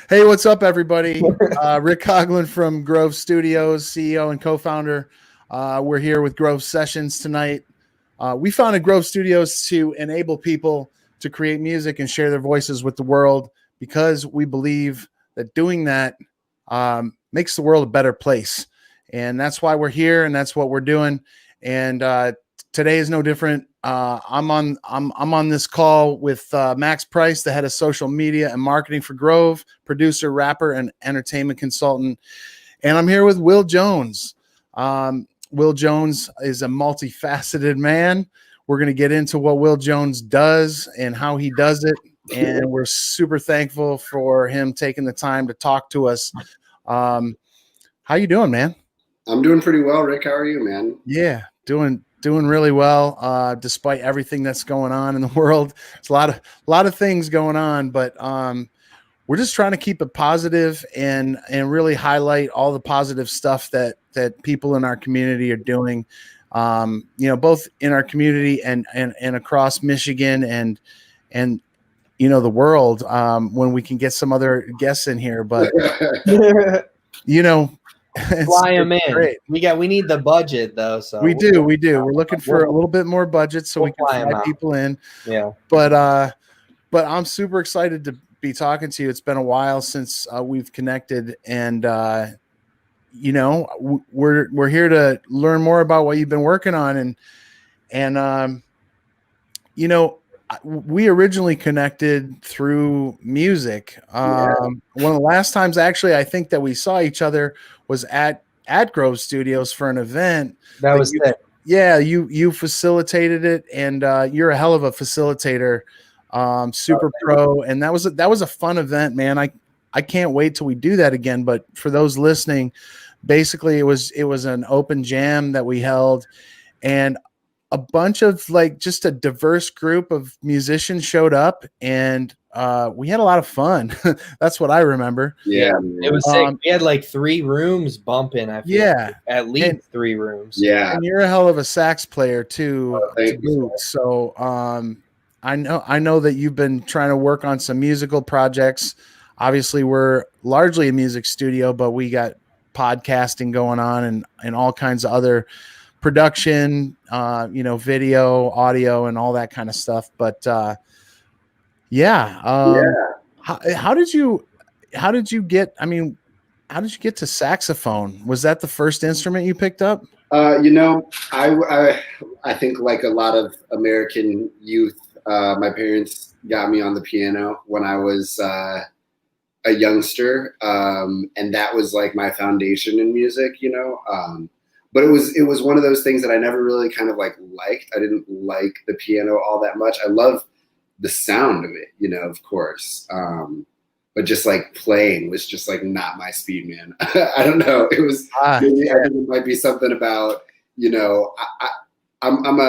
Hey, what's up, everybody? Rick Coughlin from Grove Studios, CEO and co-founder. We're here with Grove Sessions tonight. We founded Grove Studios to enable people to create music and share their voices with the world because we believe that doing that makes the world a better place. And that's why we're here, and that's what we're doing. And today is no different. I'm on this call with Max Price, the head of social media and marketing for Grove, producer, rapper, and entertainment consultant. And I'm here with Will Jones. Will Jones is a multifaceted man. We're going to get into what Will Jones does and how he does it. And we're super thankful for him taking the time to talk to us. How you doing, man? I'm doing pretty well, Rick. How are you, man? Yeah, doing really well, despite everything that's going on in the world. There's a lot of things going on, but we're just trying to keep it positive and really highlight all the positive stuff that people in our community are doing. Both in our community and across Michigan and the world, when we can get some other guests in here, but fly them in. Great. We need the budget though, so we do. We're looking for a little bit more budget so we can fly people in. Yeah. But I'm super excited to be talking to you. It's been a while since we've connected, and we're here to learn more about what you've been working on, and we originally connected through music. One of the last times, actually, I think that we saw each other was at Grove Studios for an event. That was it. Yeah, you facilitated it, and you're a hell of a facilitator, super pro. And that was a fun event, man. I can't wait till we do that again. But for those listening, basically it was an open jam that we held, and a bunch of just a diverse group of musicians showed up, and we had a lot of fun. That's what I remember. Yeah, it was sick. We had 3 rooms bumping. I feel at least 3 rooms. Yeah, and you're a hell of a sax player too. Thank you. So I know that you've been trying to work on some musical projects. Obviously, we're largely a music studio, but we got podcasting going on and all kinds of other production, video, audio, and all that kind of stuff. But how did you get to saxophone? Was that the first instrument you picked up? I think like a lot of American youth, my parents got me on the piano when I was a youngster, and that was like my foundation in music, but it was one of those things that I never really kind of liked. I didn't like the piano all that much. I love the sound of it, of course. But just playing was just not my speed, man. I don't know. It was, I think it might be something about, I'm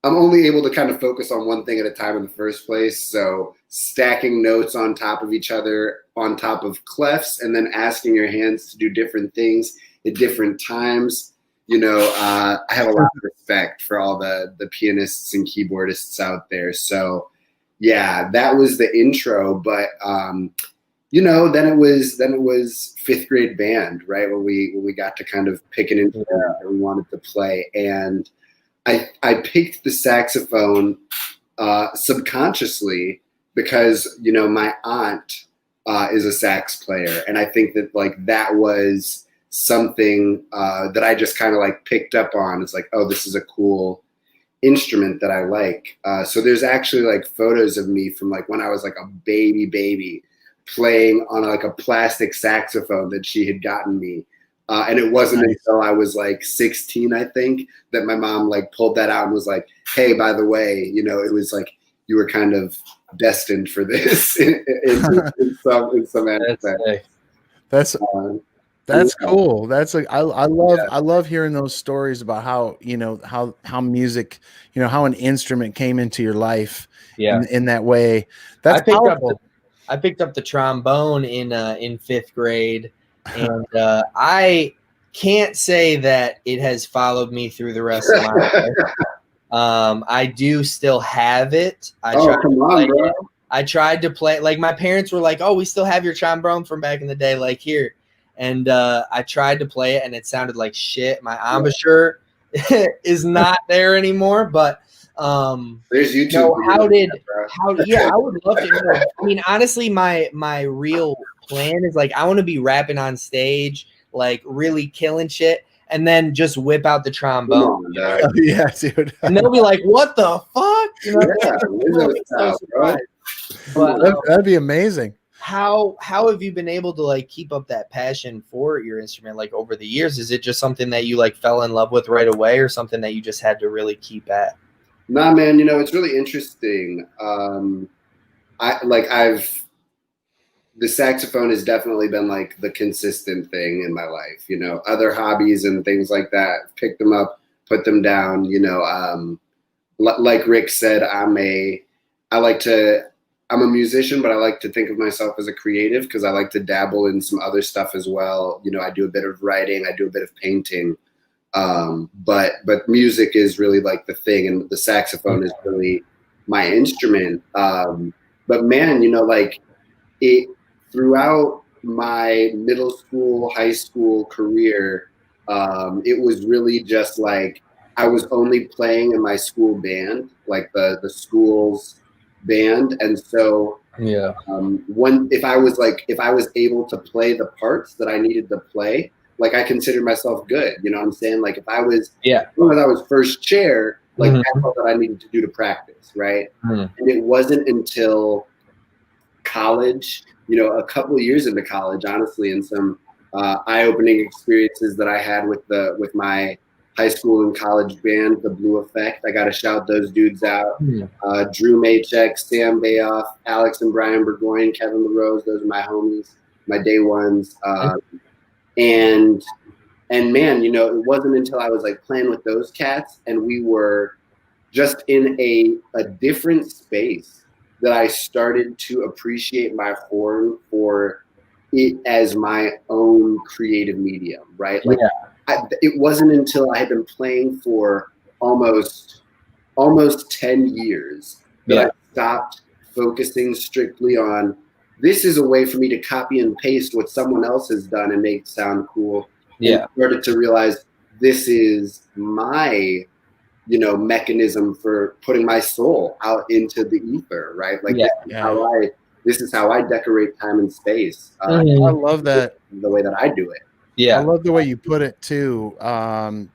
only able to kind of focus on one thing at a time in the first place. So stacking notes on top of each other, on top of clefs, and then asking your hands to do different things at different times. I have a lot of respect for all the pianists and keyboardists out there. So yeah, that was the intro. But then it was 5th grade band, right? When we got to kind of pick an instrument that we wanted to play. And I picked the saxophone subconsciously because, my aunt is a sax player. And I think that that was something that I just kind of picked up on. It's oh, this is a cool instrument that I like. So there's actually photos of me from when I was a baby playing on a plastic saxophone that she had gotten me. And it wasn't until I was 16, I think, that my mom pulled that out and was hey, by the way, it was you were kind of destined for this in some aspect. That's cool. That's I love hearing those stories about how music, how an instrument came into your life in that way. That's powerful. I picked up the trombone in 5th grade, and I can't say that it has followed me through the rest of my life. I do still have it. I try to play it. I tried to play, like my parents were like, "Oh, we still have your trombone from back in the day, like here." And I tried to play it, and it sounded like shit. My embouchure is not there anymore. But there's YouTube. yeah, I would love to know. I mean, honestly, my real plan is like I want to be rapping on stage, like really killing shit, and then just whip out the trombone. Oh, yeah, dude. And they'll be like, "What the fuck?" You know, Yeah, but that'd be amazing. How have you been able to like keep up that passion for your instrument like over the years? Is it just something that you like fell in love with right away, or something that you just had to really keep at? Nah, man, you know, it's really interesting. The saxophone has definitely been like the consistent thing in my life, you know, other hobbies and things like that, pick them up, put them down, you know, like Rick said, I'm a musician, but I like to think of myself as a creative because I like to dabble in some other stuff as well. You know, I do a bit of writing, I do a bit of painting. But music is really like the thing, and the saxophone is really my instrument. But man, you know, like it throughout my middle school, high school career, it was really just like I was only playing in my school band, like the school's band, and so if I was able to play the parts that I needed to play, like I considered myself good. You know what I'm saying? Like if I was first chair, like that's all that I needed to do to practice, right? And it wasn't until college, you know, a couple of years into college, honestly, and some eye-opening experiences that I had with my high school and college band, the Blue Effect. I got to shout those dudes out. Drew Maychek, Sam Bayoff, Alex and Brian Burgoyne, Kevin LaRose. Those are my homies, my day ones. And man, you know, it wasn't until I was like playing with those cats and we were just in a different space that I started to appreciate my horn for it as my own creative medium, right? Like it wasn't until I had been playing for almost 10 years that I stopped focusing strictly on this is a way for me to copy and paste what someone else has done and make it sound cool. And started to realize this is my, you know, mechanism for putting my soul out into the ether, right? Like this is how I decorate time and space. I love that. The way that I do it. Yeah. I love the way you put it too.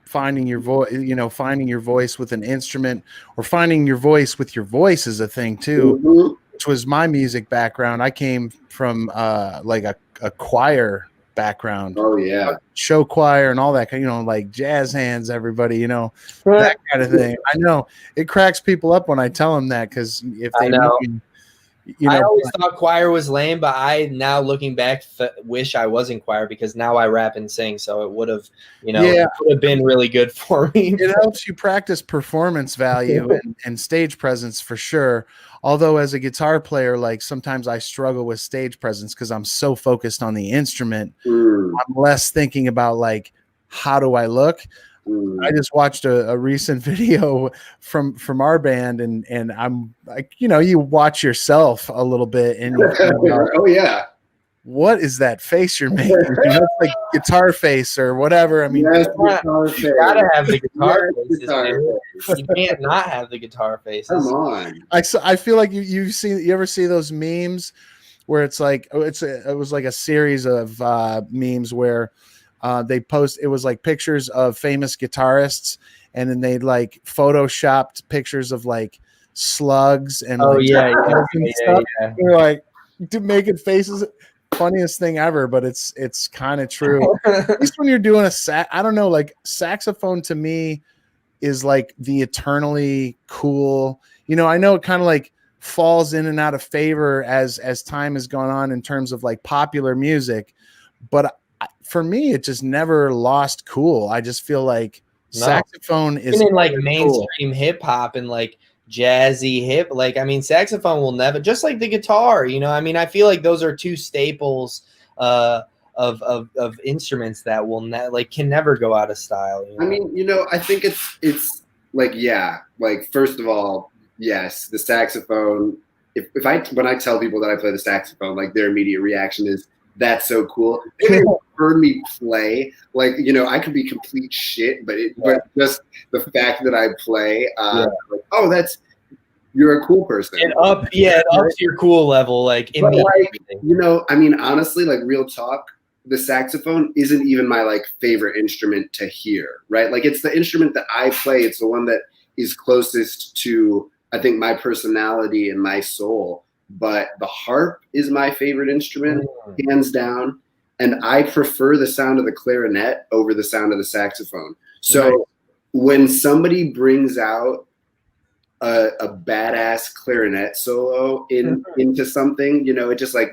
Finding your voice, you know, finding your voice with an instrument or finding your voice with your voice is a thing too, which was my music background. I came from like a choir background. Oh yeah. Show choir and all that, you know, like jazz hands, everybody, you know, that kind of thing. I know it cracks people up when I tell them that because if they know. You know, I always thought choir was lame, but I now looking back wish I was in choir because now I rap and sing, so it would have, you know, it would have been really good for me. It helps you practice performance value and stage presence for sure. Although as a guitar player, like sometimes I struggle with stage presence because I'm so focused on the instrument. I'm less thinking about like how do I look. I just watched a recent video from our band, and I'm like, you know, you watch yourself a little bit, and you what is that face you're making? You know, it's like guitar face or whatever. I mean, you gotta have the guitar faces. You can't not have the guitar faces. Come on. I feel like you ever see those memes where it's like it was like a series of memes where. They post, it was like pictures of famous guitarists, and then they like photoshopped pictures of like slugs and stuff. They're like making faces. Funniest thing ever, but it's kind of true. At least when you're doing I don't know, like saxophone to me is like the eternally cool. You know, I know it kind of like falls in and out of favor as time has gone on in terms of like popular music, but for me, it just never lost cool. I just feel like saxophone is in like mainstream hip hop and like jazzy hip. Like, I mean, saxophone will never, just like the guitar, you know, I mean, I feel like those are two staples of instruments that will can never go out of style. You know? I mean, you know, I think it's like, like, first of all, yes, the saxophone if I when I tell people that I play the saxophone, like their immediate reaction is that's so cool. They heard me play, like, you know, I could be complete shit, but just the fact that I play, like, oh, you're a cool person. It ups your cool level, like immediately. Like, you know, I mean, honestly, like real talk, the saxophone isn't even my like favorite instrument to hear, right? Like it's the instrument that I play. It's the one that is closest to, I think, my personality and my soul. But the harp is my favorite instrument, hands down. And I prefer the sound of the clarinet over the sound of the saxophone. So when somebody brings out a badass clarinet solo into something, you know, it just like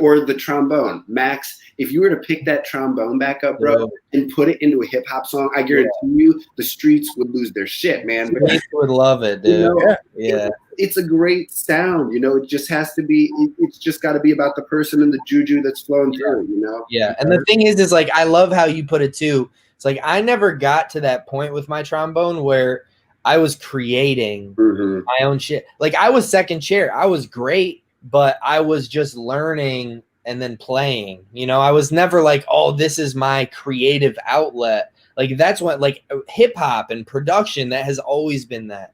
or the trombone. Max, if you were to pick that trombone back up, bro, and put it into a hip hop song, I guarantee you the streets would lose their shit, man. The streets would love it, dude. You know, it's a great sound, you know. It just has to be. It's just got to be about the person and the juju that's flowing through, you know. Yeah, and the thing is like I love how you put it too. It's like I never got to that point with my trombone where I was creating my own shit. Like I was second chair. I was great, but I was just learning and then playing. You know, I was never like, oh, this is my creative outlet. Like that's what like hip hop and production, that has always been that.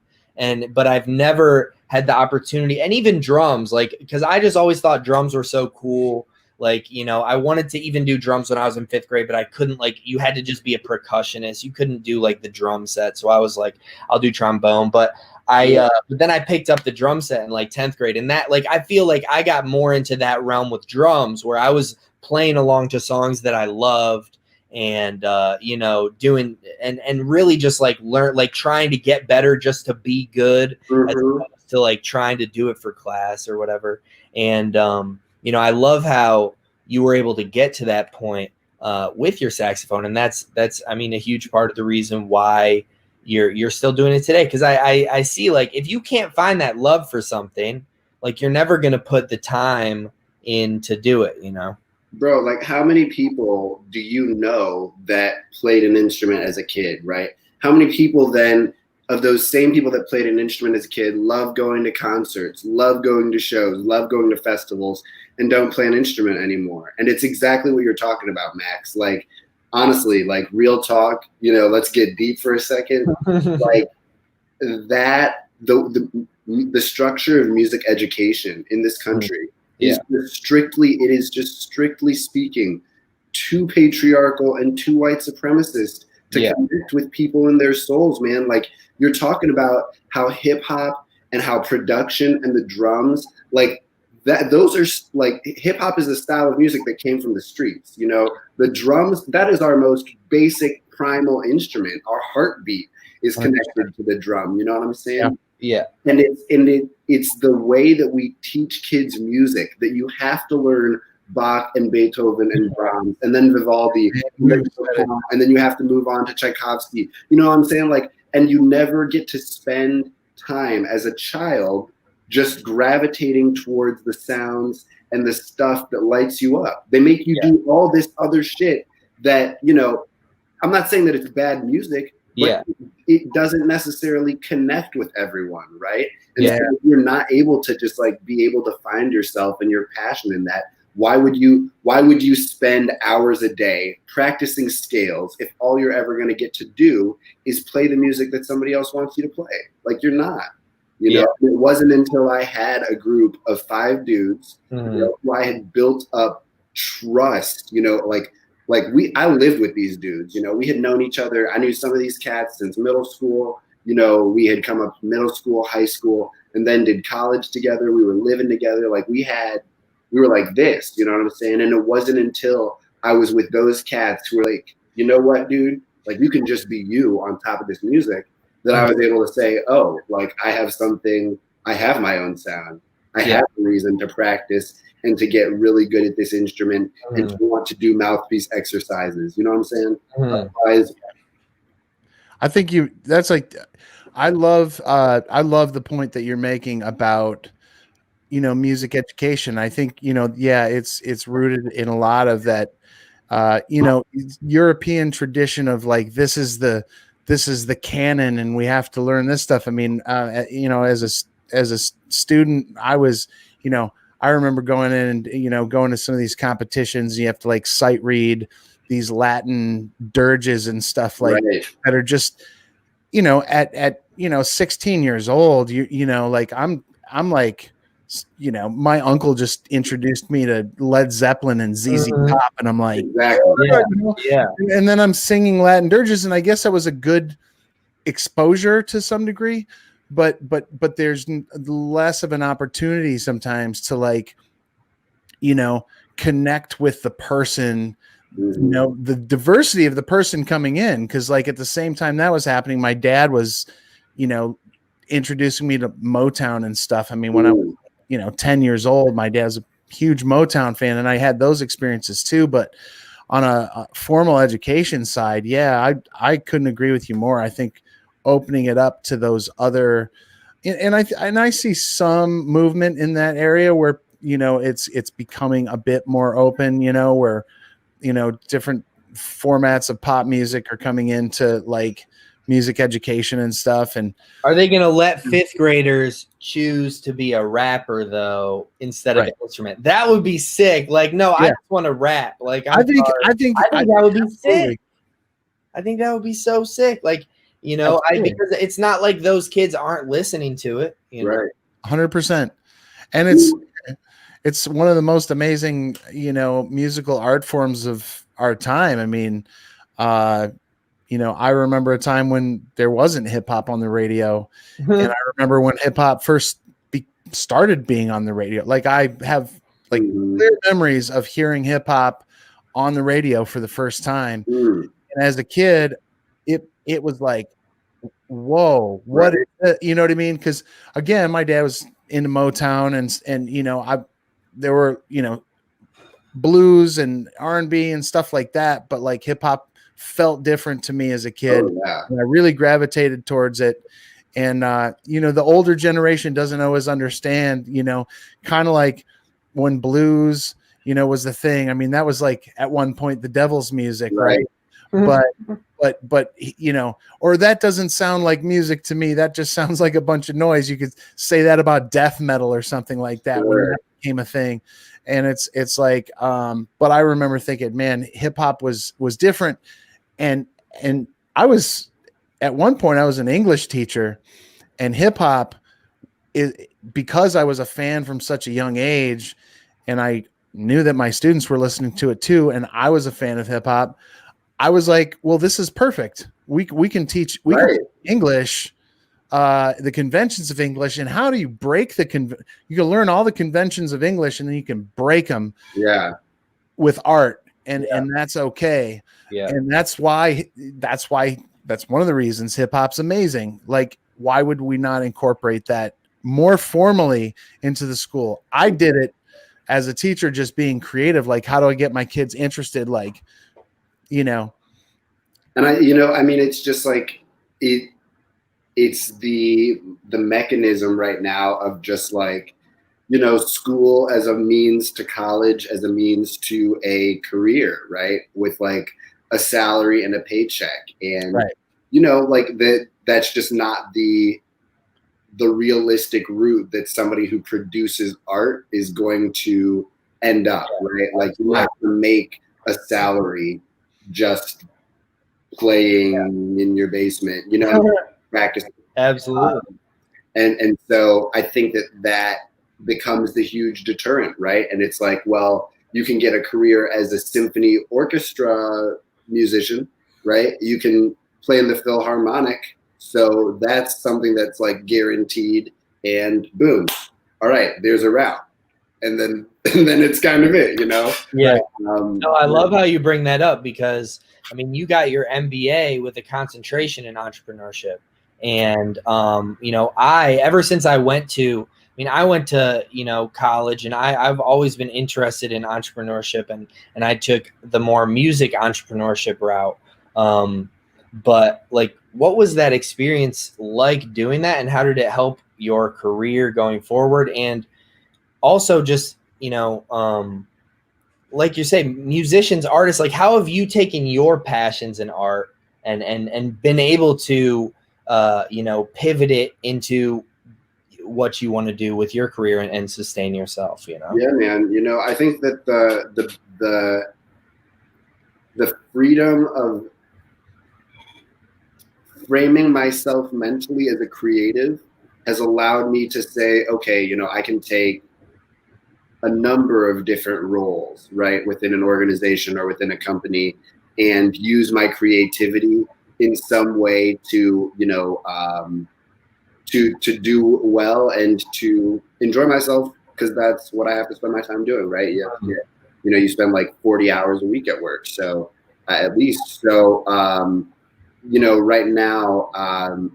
But I've never had the opportunity, and even drums, like, because I just always thought drums were so cool. Like, you know, I wanted to even do drums when I was in 5th grade, but I couldn't, like, you had to just be a percussionist. You couldn't do like the drum set. So I was like, I'll do trombone. But but then I picked up the drum set in like 10th grade, and that, like, I feel like I got more into that realm with drums where I was playing along to songs that I loved and, you know, doing and really just like trying to get better just to be good as opposed to like trying to do it for class or whatever. And, you know, I love how you were able to get to that point with your saxophone, and that's I mean a huge part of the reason why you're still doing it today. Because I see, like, if you can't find that love for something, like you're never gonna put the time in to do it, you know. Bro, like how many people do you know that played an instrument as a kid, right? How many people then of those same people that played an instrument as a kid love going to concerts, love going to shows, love going to festivals, and don't play an instrument anymore? And it's exactly what you're talking about, Max. Like, honestly, like real talk, you know, let's get deep for a second. Like that, the structure of music education in this country is just strictly speaking too patriarchal and too white supremacist to connect with people in their souls, man. Like, you're talking about how hip hop and how production and the drums, like that, those are like, hip hop is a style of music that came from the streets. You know, the drums, that is our most basic primal instrument. Our heartbeat is connected to the drum. You know what I'm saying? Yeah. And it's the way that we teach kids music that you have to learn Bach and Beethoven and Brahms and then Vivaldi and then you have to move on to Tchaikovsky. You know what I'm saying? Like, and you never get to spend time as a child just gravitating towards the sounds and the stuff that lights you up. They make you do all this other shit that, you know, I'm not saying that it's bad music, but it doesn't necessarily connect with everyone, right? And so if you're not able to just like be able to find yourself and your passion in that, why would you spend hours a day practicing scales if all you're ever going to get to do is play the music that somebody else wants you to play? Like, you're not. You know, it wasn't until I had a group of 5 dudes, you know, who I had built up trust, you know, I lived with these dudes, you know, we had known each other. I knew some of these cats since middle school. You know, we had come up middle school, high school, and then did college together. We were living together. Like, we were like this, you know what I'm saying? And it wasn't until I was with those cats who were like, you know what, dude, like, you can just be you on top of this music, that I was able to say, oh, like, I have my own sound. I have a reason to practice and to get really good at this instrument and to want to do mouthpiece exercises. You know what I'm saying? I think that's like, I love the point that you're making about, you know, music education. I think, you know, it's rooted in a lot of that, you know, European tradition of like, this is the canon and we have to learn this stuff. I mean, you know, as student, I was, I remember going in and, going to some of these competitions. You have to like sight read these Latin dirges and stuff like that are just, at 16 years old, like I'm like, my uncle just introduced me to Led Zeppelin and ZZ Top, and I'm like, yeah. And then I'm singing Latin dirges, and I guess that was a good exposure to some degree, but there's less of an opportunity sometimes to like, connect with the person, the diversity of the person coming in. Cause like at the same time that was happening, my dad was, introducing me to Motown and stuff. I mean, when I was, 10 years old, my dad's a huge Motown fan, and I had those experiences too. But on a formal education side, yeah, I couldn't agree with you more. I think opening it up to those other, and I see some movement in that area where, it's becoming a bit more open, where, different formats of pop music are coming into like music education and stuff. And are they going to let fifth graders choose to be a rapper though, instead of an instrument? That would be sick. Like, no, I just want to rap. Like, I think that would be sick. I think that would be so sick. Like, because it's not like those kids aren't listening to it. Right. 100%. And it's one of the most amazing, musical art forms of our time. I mean, I remember a time when there wasn't hip hop on the radio. And I remember when hip hop first started being on the radio. Like I have like clear memories of hearing hip hop on the radio for the first time. And as a kid, it was like, whoa, what is it? You know what I mean? Because again, my dad was into Motown and there were, blues and R&B and stuff like that, but like hip hop felt different to me as a kid. And I really gravitated towards it. And the older generation doesn't always understand, kind of like when blues, was the thing. I mean, that was like at one point the devil's music, right? But or that doesn't sound like music to me. That just sounds like a bunch of noise. You could say that about death metal or something like that when that became a thing. And it's like, but I remember thinking, man, hip hop was different. And I was at one point I was an English teacher, and hip hop is because I was a fan from such a young age, and I knew that my students were listening to it too, and I was a fan of hip hop. I was like, well, this is perfect. We can teach English, the conventions of English, and how do you break you can learn all the conventions of English, and then you can break them with art, and that's okay. Yeah. And that's one of the reasons hip hop's amazing. Like, why would we not incorporate that more formally into the school? I did it as a teacher, just being creative. Like, how do I get my kids interested? Like, And I mean, it's just like it's the mechanism right now of just like, school as a means to college, as a means to a career, right? With like a salary and a paycheck. And, like that's just not the realistic route that somebody who produces art is going to end up, right? Like you have to make a salary just playing in your basement, practicing. Absolutely. And so I think that becomes the huge deterrent, right? And it's like, well, you can get a career as a symphony orchestra musician, right? You can play in the Philharmonic. So that's something that's like guaranteed, and boom. All right, there's a route. And then it's kind of it, Yeah. No, I love how you bring that up, because I mean, you got your MBA with a concentration in entrepreneurship. And, ever since I went to college, and I've always been interested in entrepreneurship, and I took the more music entrepreneurship route. But like, what was that experience like doing that, and how did it help your career going forward? And also just, like you say, musicians, artists, like how have you taken your passions in art and been able to, pivot it into what you want to do with your career and sustain yourself, you know? Yeah, man. You know, I think that the freedom of framing myself mentally as a creative has allowed me to say, okay, you know, I can take a number of different roles, right, within an organization or within a company, and use my creativity in some way to, you know, to do well and to enjoy myself, because that's what I have to spend my time doing, right? Yeah, you know, you spend like 40 hours a week at work, so at least. So, you know, right now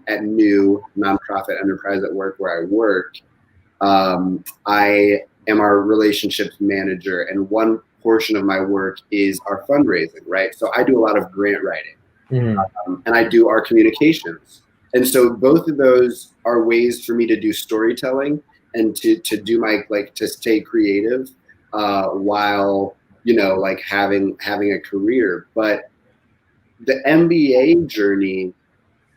at New Nonprofit Enterprise at Work, where I work, I am our relationships manager, and one portion of my work is our fundraising, right? So I do a lot of grant writing, and I do our communications. And so both of those are ways for me to do storytelling and to do my, like, to stay creative while, you know, like having a career. But the MBA journey,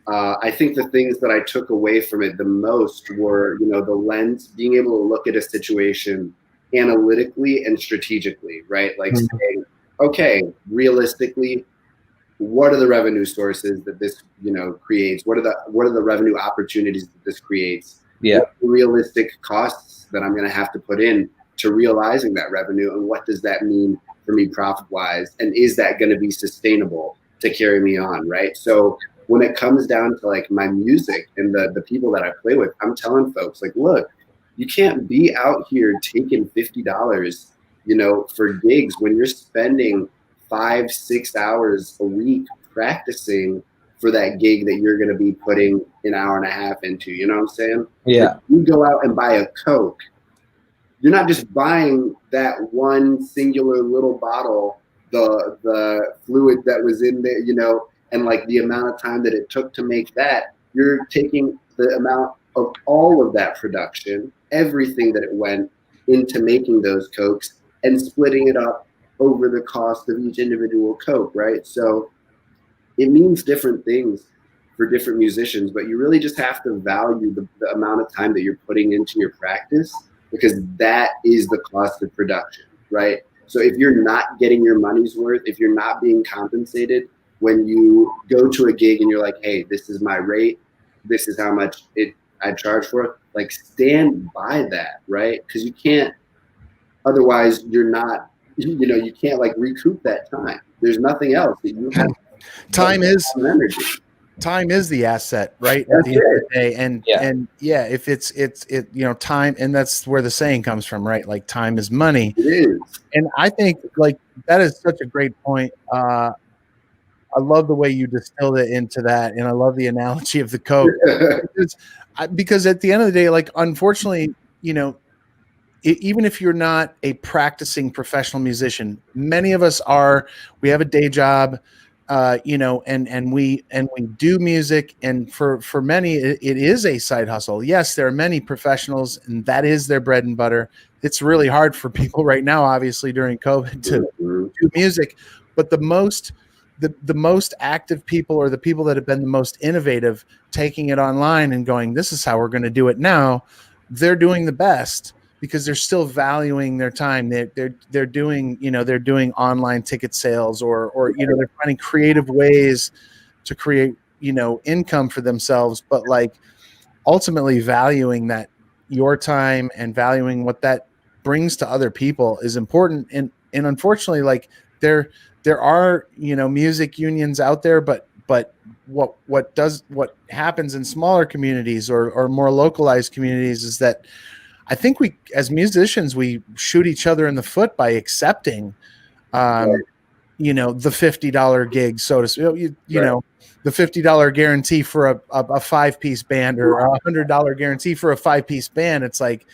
I think the things that I took away from it the most were, you know, the lens, being able to look at a situation analytically and strategically, right? Like saying, okay, realistically, what are the revenue sources that this, you know, creates? What are the revenue opportunities that this creates? Yeah. What are the realistic costs that I'm going to have to put in to realizing that revenue, and what does that mean for me profit wise? And is that going to be sustainable to carry me on, right? So when it comes down to like my music and the people that I play with, I'm telling folks like, look, you can't be out here taking $50, you know, for gigs when you're spending 5-6 hours a week practicing for that gig that you're going to be putting an hour and a half into. You know what I'm saying? Yeah. If you go out and buy a Coke, you're not just buying that one singular little bottle, the fluid that was in there, you know, and like the amount of time that it took to make that. You're taking the amount of all of that production, everything that it went into making those Cokes, and splitting it up over the cost of each individual Coke, right? So it means different things for different musicians, but you really just have to value the amount of time that you're putting into your practice, because that is the cost of production, right? So if you're not getting your money's worth, if you're not being compensated when you go to a gig and you're like, hey, this is my rate, this is how much I charge for it, like stand by that, right? Because you can't, otherwise you're not, you know, you can't like recoup that time. There's nothing else that you have. Time is energy. Time is the asset, right? That's at the end of it. the day. And if it's you know, time, and that's where the saying comes from, right? Like time is money. It is. And I think like that is such a great point. I love the way you distilled it into that, and I love the analogy of the Coke because at the end of the day, like unfortunately, you know, even if you're not a practicing professional musician, many of us are. We have a day job, you know, and we do music, and for many, it is a side hustle. Yes, there are many professionals, and that is their bread and butter. It's really hard for people right now, obviously during COVID, to do music, but the most active people, or the people that have been the most innovative, taking it online and going, this is how we're going to do it now, they're doing the best because they're still valuing their time. They're doing, you know, they're doing online ticket sales, or you know, they're finding creative ways to create, you know, income for themselves, but like ultimately valuing that your time and valuing what that brings to other people is important. And unfortunately, like there are, you know, music unions out there, but what happens in smaller communities or more localized communities is that I think we, as musicians, we shoot each other in the foot by accepting, you know, the $50 gig, so to speak, you know, the $50 guarantee for a 5-piece band, or a $100 guarantee for a 5-piece band. It's like,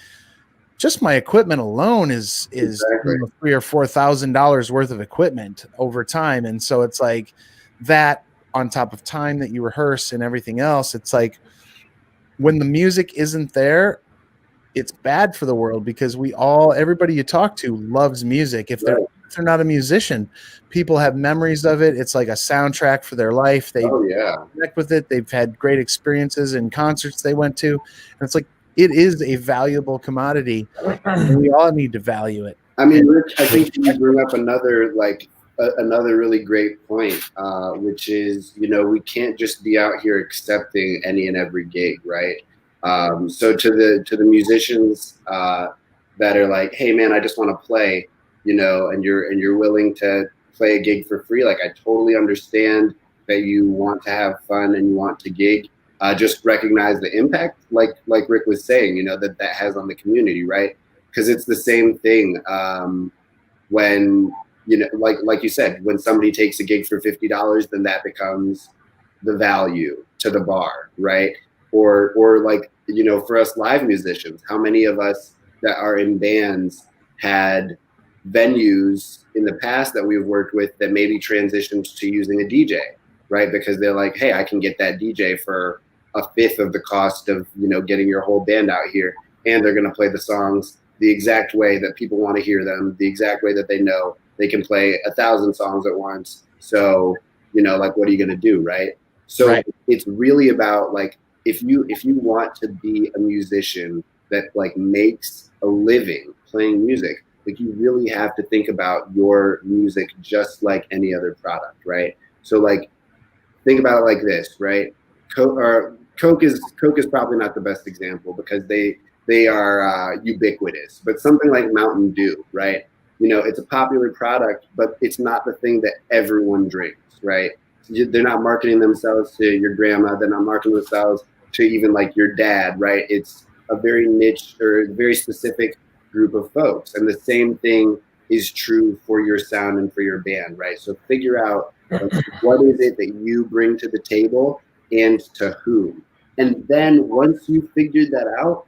just my equipment alone is Exactly. you know, $3,000 or $4,000 worth of equipment over time. And so it's like that, on top of time that you rehearse and everything else, it's like when the music isn't there, it's bad for the world, because everybody you talk to loves music. If they're not a musician, people have memories of it. It's like a soundtrack for their life. They connect with it. They've had great experiences in concerts they went to. And it's like, it is a valuable commodity, and we all need to value it. I mean, Rich, I think you bring up another another really great point, which is, you know, we can't just be out here accepting any and every gig, right? So to the musicians that are like, hey man, I just want to play, you know, and you're willing to play a gig for free, like I totally understand that you want to have fun and you want to gig. Just recognize the impact, like Rick was saying, you know, that has on the community, right? Because it's the same thing when, you know, like you said, when somebody takes a gig for $50, then that becomes the value to the bar, right? Or like, you know, for us live musicians, how many of us that are in bands had venues in the past that we've worked with that maybe transitioned to using a DJ, right? Because they're like, hey, I can get that DJ for a fifth of the cost of, you know, getting your whole band out here, and they're going to play the songs the exact way that people want to hear them, the exact way that they know. They can play 1,000 songs at once. So, you know, like, what are you going to do, right? So right. It's really about, like, if you want to be a musician that, like, makes a living playing music, like, you really have to think about your music just like any other product, right? So, like, think about it like this, right? Coke is probably not the best example because they are ubiquitous, but something like Mountain Dew, right? You know, it's a popular product, but it's not the thing that everyone drinks, right? They're not marketing themselves to your grandma. They're not marketing themselves to even like your dad, right? It's a very niche or very specific group of folks. And the same thing is true for your sound and for your band, right? So figure out, like, what is it that you bring to the table and to whom. And then once you figured that out,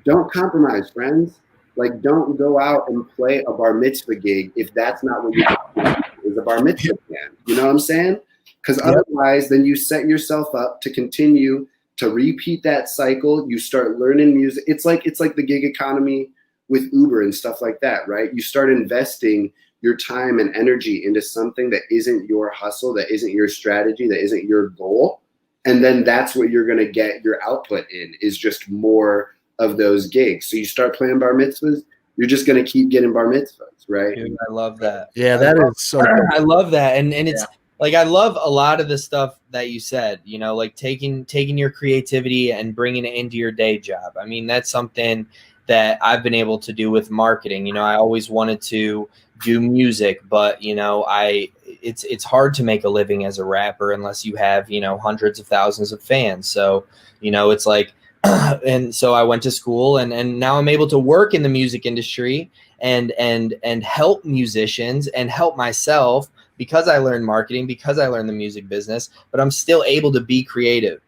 don't compromise, friends. Like, don't go out and play a bar mitzvah gig if that's not what you want is a bar mitzvah band. You know what I'm saying? Because otherwise, then you set yourself up to continue to repeat that cycle. You start learning music. It's like the gig economy with Uber and stuff like that, right? You start investing your time and energy into something that isn't your hustle, that isn't your strategy, that isn't your goal. And then that's what you're going to get your output in, is just more of those gigs. So you start playing bar mitzvahs, you're just going to keep getting bar mitzvahs, right? Dude, I love that. Yeah, that is so cool. I love that. And it's like, I love a lot of the stuff that you said, you know, like taking your creativity and bringing it into your day job. I mean, that's something that I've been able to do with marketing. You know, I always wanted to do music, but, you know, it's hard to make a living as a rapper unless you have, you know, hundreds of thousands of fans. So, you know, it's like, and so I went to school and now I'm able to work in the music industry and help musicians and help myself because I learned marketing, because I learned the music business, but I'm still able to be creative.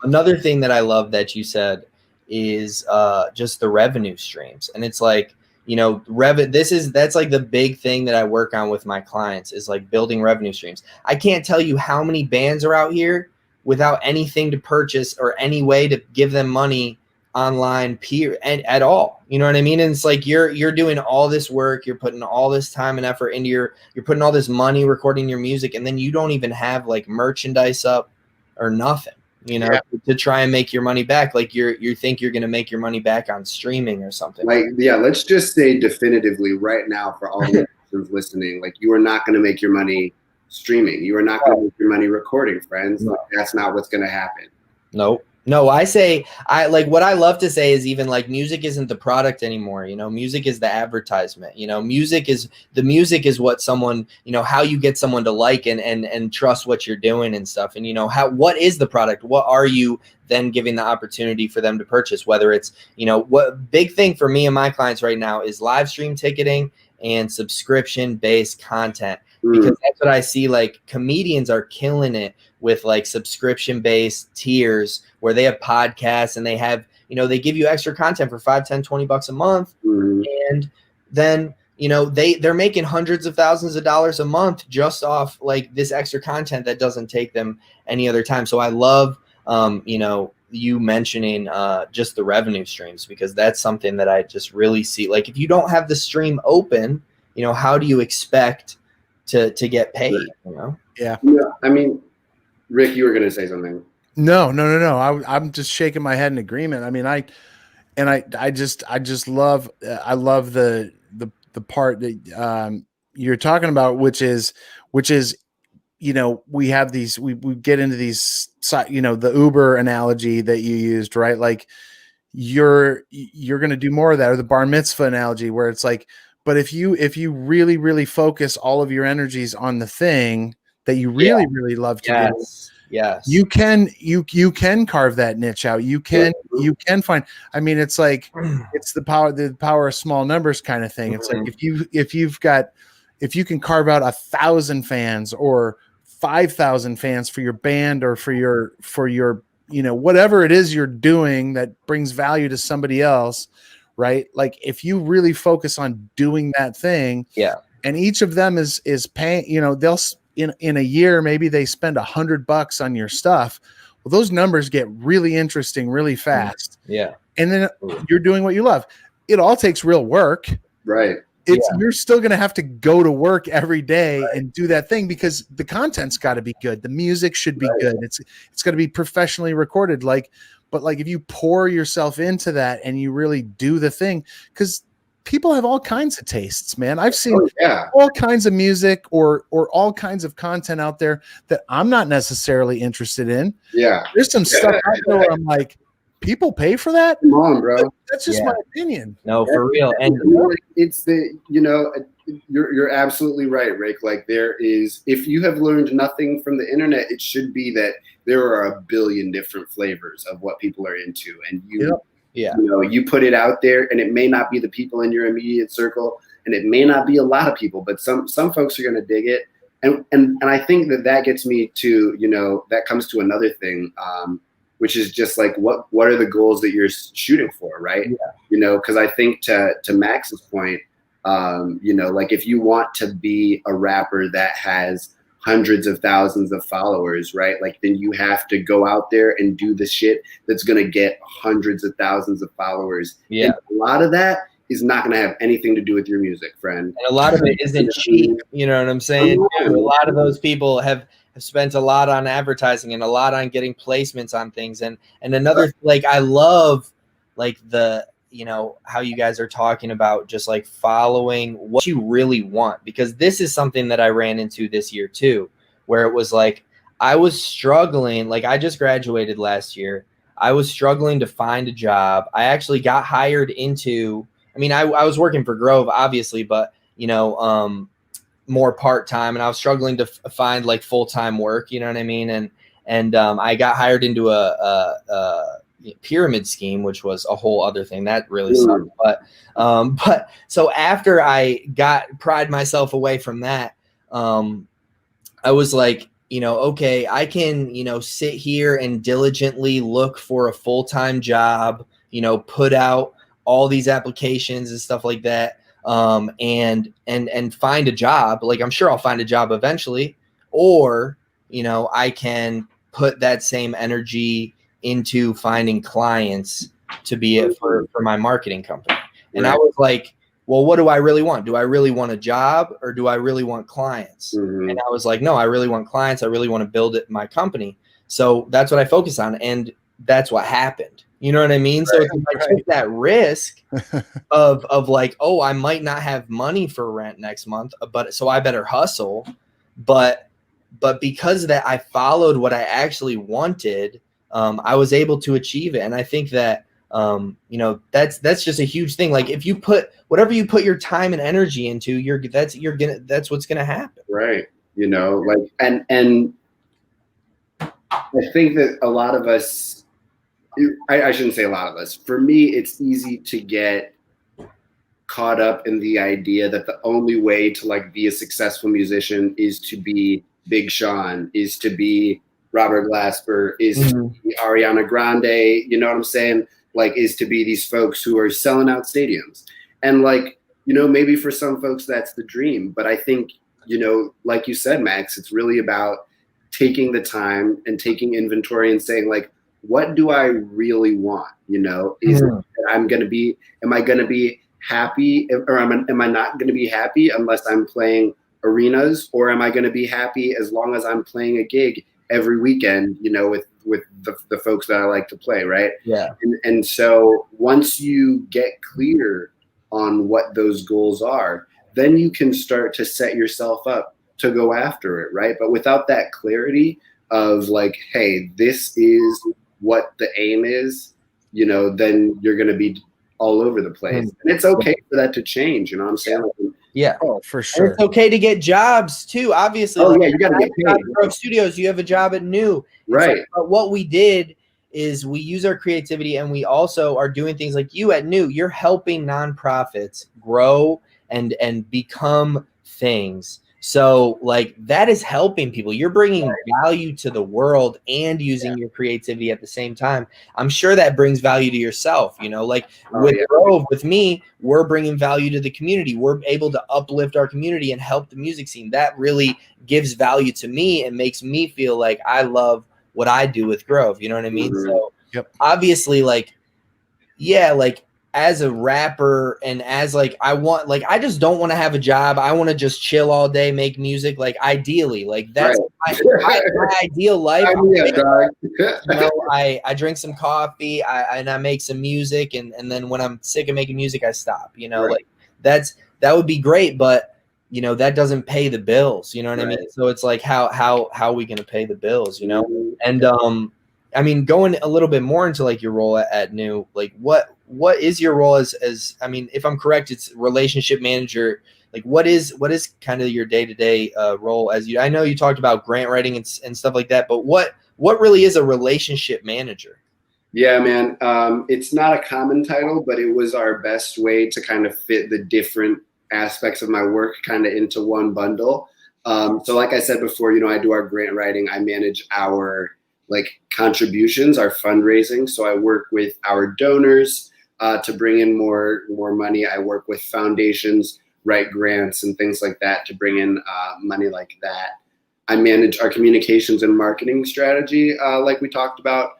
Another thing that I love that you said is just the revenue streams. And it's like, you know, that's like the big thing that I work on with my clients is like building revenue streams. I can't tell you how many bands are out here without anything to purchase or any way to give them money online at all. You know what I mean? And it's like you're doing all this work, you're putting all this time and effort into you're putting all this money recording your music, and then you don't even have like merchandise up or nothing, you know, to try and make your money back. Like you think you're gonna make your money back on streaming or something. Like, yeah, let's just say definitively right now for all the listening, like, you are not gonna make your money streaming. You are not going to make your money recording, friends. Like, that's not what's going to happen. Nope. No, I like what I love to say is even like music isn't the product anymore. You know, music is the advertisement. You know, music is what someone, you know, how you get someone to like and trust what you're doing and stuff. And, you know, what is the product? What are you then giving the opportunity for them to purchase? Whether it's, you know, what big thing for me and my clients right now is live stream ticketing and subscription based content. Because that's what I see, like comedians are killing it with like subscription based tiers where they have podcasts and they have, you know, they give you extra content for $5, $10, $20 a month. And then, you know, they're making hundreds of thousands of dollars a month just off like this extra content that doesn't take them any other time. So I love, you know, you mentioning just the revenue streams, because that's something that I just really see. Like if you don't have the stream open, you know, how do you expect to get paid, you know? I mean, Rick, you were going to say something. No. I'm just shaking my head in agreement. I mean, I just love I love the part that you're talking about, which is we have these we get into these the Uber analogy that you used, right? Like you're going to do more of that, or the bar mitzvah analogy where it's like, but if you really focus all of your energies on the thing that you really love to do, Yes. you can carve that niche out. You can find, I mean, it's like, it's the power of small numbers kind of thing. It's like, if you can carve out 1,000 fans or 5,000 fans for your band, or for your whatever it is you're doing that brings value to somebody else, right? Like if you really focus on doing that thing, and each of them is paying, they'll in a year, maybe they spend $100 on your stuff. Well, those numbers get really interesting really fast. Yeah. And then you're doing what you love. It all takes real work. Right. You're still going to have to go to work every day and do that thing, because the content's got to be good. The music should be good. It's got to be professionally recorded. But if you pour yourself into that and you really do the thing, because people have all kinds of tastes, man. I've seen all kinds of music or all kinds of content out there that I'm not necessarily interested in. Yeah. There's some stuff out there where I'm like, people pay for that? Come on, bro. That's just my opinion. No, for real. And it's you're absolutely right, Rick. Like there is, if you have learned nothing from the internet, it should be that there are a billion different flavors of what people are into, and you put it out there, and it may not be the people in your immediate circle, and it may not be a lot of people, but some folks are going to dig it, and I think that gets me to that comes to another thing. Which is just like, what are the goals that you're shooting for, right? Because I think to Max's point, like if you want to be a rapper that has hundreds of thousands of followers, right? Like then you have to go out there and do the shit that's going to get hundreds of thousands of followers. Yeah. And a lot of that is not going to have anything to do with your music, friend. And a lot of it isn't cheap. You know what I'm saying? A lot of those people have spent a lot on advertising and a lot on getting placements on things. And another, like, I love like the, how you guys are talking about just like following what you really want, because this is something that I ran into this year too, where it was like, I was struggling. Like I just graduated last year. I was struggling to find a job. I actually got hired into, I was working for Grove obviously, but more part-time, and I was struggling to find like full-time work, you know what I mean? And I got hired into a pyramid scheme, which was a whole other thing that really sucked. But so after I pried myself away from that, I was like, okay, I can, sit here and diligently look for a full-time job, put out all these applications and stuff like that. And find a job. Like I'm sure I'll find a job eventually, or I can put that same energy into finding clients to be it for my marketing company. And I was like, well, what do I really want? Do I really want a job, or do I really want clients? And I was like, no, I really want clients. I really want to build my company. So that's what I focus on, and that's what happened. You know what I mean? So I took that risk of like, oh, I might not have money for rent next month, but so I better hustle. But because of that, I followed what I actually wanted. I was able to achieve it. And I think that, that's just a huge thing. Like if you put whatever you put your time and energy into, that's what's going to happen. Right. And I think that a lot of us, I shouldn't say a lot of us. For me, it's easy to get caught up in the idea that the only way to like be a successful musician is to be Big Sean, is to be Robert Glasper, is to be Ariana Grande. You know what I'm saying? Like, is to be these folks who are selling out stadiums. And like, maybe for some folks that's the dream. But I think, like you said, Max, it's really about taking the time and taking inventory and saying like, what do I really want? Is it that am I going to be happy, or am I not going to be happy unless I'm playing arenas, or am I going to be happy as long as I'm playing a gig every weekend, with the folks that I like to play, right? Yeah. And so once you get clear on what those goals are, then you can start to set yourself up to go after it, right? But without that clarity of like, hey, this is what the aim is, you know, then you're going to be all over the place. And it's okay for that to change, you know what I'm saying? Yeah. Oh, for sure. And it's okay to get jobs too, obviously. Oh, like, yeah, you got to get paid. Grove Studios, you have a job at New. Right. Like, but what we did is we use our creativity, and we also are doing things like you at New. You're helping nonprofits grow and become things. So like that is helping people. You're bringing value to the world and using your creativity at the same time. I'm sure that brings value to yourself, you know, like with Grove, with me, we're bringing value to the community. We're able to uplift our community and help the music scene. That really gives value to me and makes me feel like I love what I do with Grove. You know what I mean? So obviously, like, yeah, like as a rapper and as like I just don't want to have a job. I want to just chill all day, make music. Like ideally, like that's my ideal life. You know, I drink some coffee, and I make some music, and then when I'm sick of making music, I stop. You know, like that would be great, but you know that doesn't pay the bills. You know what I mean? So it's like how are we gonna pay the bills? You know, and I mean, going a little bit more into like your role at New, like what is your role as I mean, if I'm correct, it's relationship manager. Like what is kind of your day-to-day role as I know you talked about grant writing and stuff like that, but what really is a relationship manager? Yeah, man. It's not a common title, but it was our best way to kind of fit the different aspects of my work kind of into one bundle. So like I said before, you know, I do our grant writing. I manage our like contributions, our fundraising. So I work with our donors to bring in more money. I work with foundations, write grants and things like that to bring in money like that. I manage our communications and marketing strategy, like we talked about.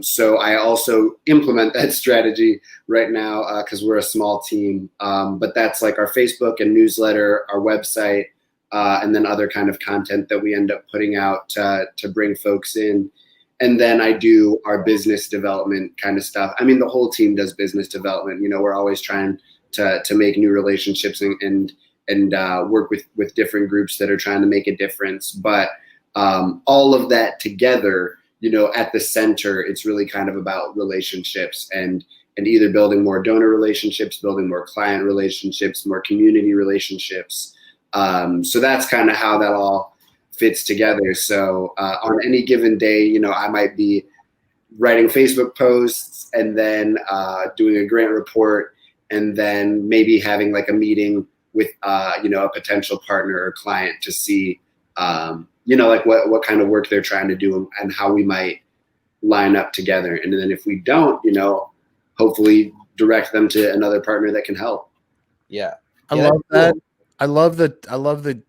So I also implement that strategy right now because we're a small team. But that's like our Facebook and newsletter, our website, and then other kind of content that we end up putting out to bring folks in. And then I do our business development kind of stuff. I mean, the whole team does business development. You know, we're always trying to make new relationships and work with different groups that are trying to make a difference. But all of that together, you know, at the center, it's really kind of about relationships and either building more donor relationships, building more client relationships, more community relationships. So that's kind of how that all fits together. So on any given day, you know, I might be writing Facebook posts and then doing a grant report and then maybe having like a meeting with, you know, a potential partner or client to see, you know, like what kind of work they're trying to do and how we might line up together. And then if we don't, you know, hopefully direct them to another partner that can help. Yeah. I love that. I love the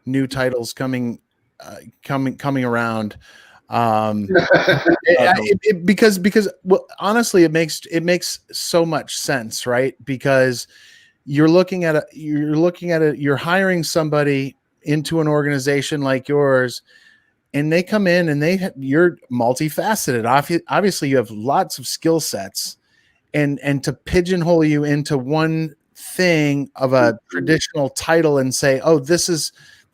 new titles coming around. Because well, honestly, it makes so much sense, right? Because you're hiring somebody into an organization like yours, and they come in and you're multifaceted. Obviously, you have lots of skill sets, and to pigeonhole you into one thing of a traditional title and say, oh, this